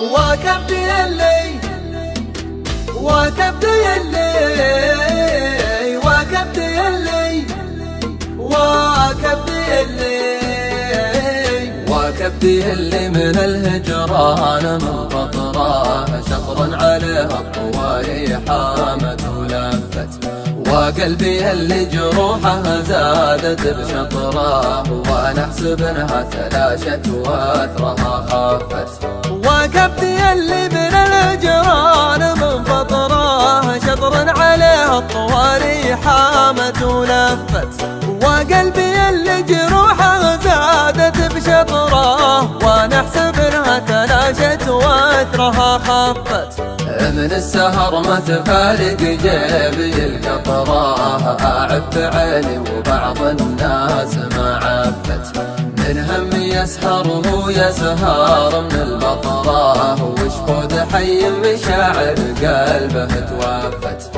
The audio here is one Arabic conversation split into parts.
وكبدي اللي وكبدي اللي وكبدي اللي وكبدي اللي وكبدي اللي من الهجران من فطرة شطرا عليه الطواري حامت ولفت وقلبي اللي جروحه زادت بشطره وانا احسب انها تلاشت واثرها خفت وكبدي اللي من الهجران من فطره شطرا عليه الطواري حامت ولفت وقلبي اللي جروحه زادت بشطره وانا احسب انها تلاشت واثرها خفت من السهر ما تفارق جيبي القطره اعف عيني وبعض الناس ما عفت من هم يسهر وهو يسهر من البطره وشفود حي مشاعر قلبه توفت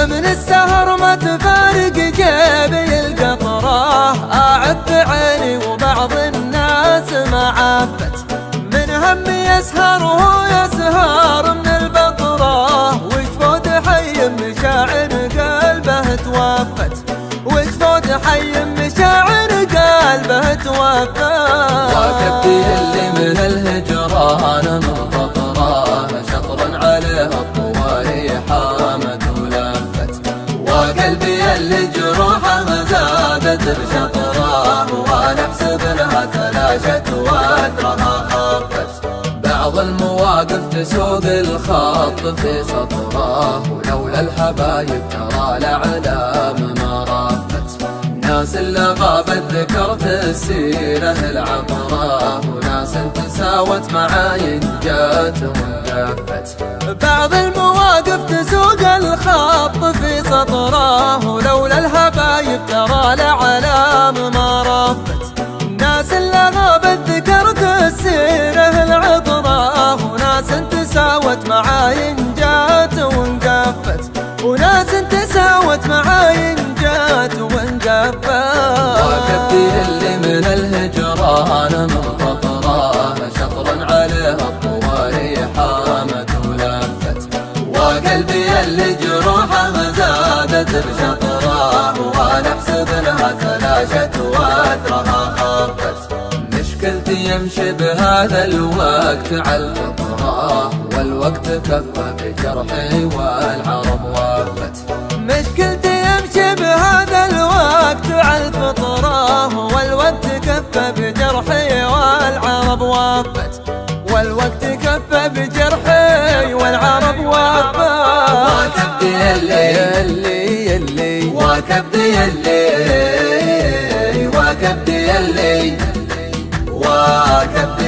من السهر ما تفارق جيبي القطره اعف عيني وبعض الناس ما عفت من هم يسهر وهو يسهر من البطره وشفود حي مشاعر قلبه توفت وشفود حي مشاعر قلبه توفت وكبدي اللي من الهجران من فطره شطرا عليه الطواري حامت ولفت وقلبي اللي جروحه زادت بشطره وانا احسب انها تلاشت واثرها خفت بعض المواقف تسوق الخط في سطره ولولا الحبايب ترى الاعلام ما رفت ناس اللي غابت ذكرت السيره العطره وناس تساوت معاين جات وانجفت بعض المواقف تسوق الخط في سطره ولولا الحبايب ترى الاعلام ما رفت ناس اللي غابت ذكرت السيره العطره وناس تساوت معاين جات وانقفت وناس تساوت معاين جات وانقفت وكبدي اللي من الهجران من فطره شطرا عليه الطواري حامت ولفت وقلبي اللي جروحه زادت بشطره وانا احسب انها تلاشت واثرها خفت مشكلتي يمشي بهذا الوقت على الفطره والوقت كفى بجرحي والعرب وفت مشكلتي يمشي بهذا الوقت على الفطره والوقت كفى بجرحي والعرب وفت والوقت كفى بجرحي والعرب وفت وكبدي اللي وكبدي اللي وكبدي اللي وكبدي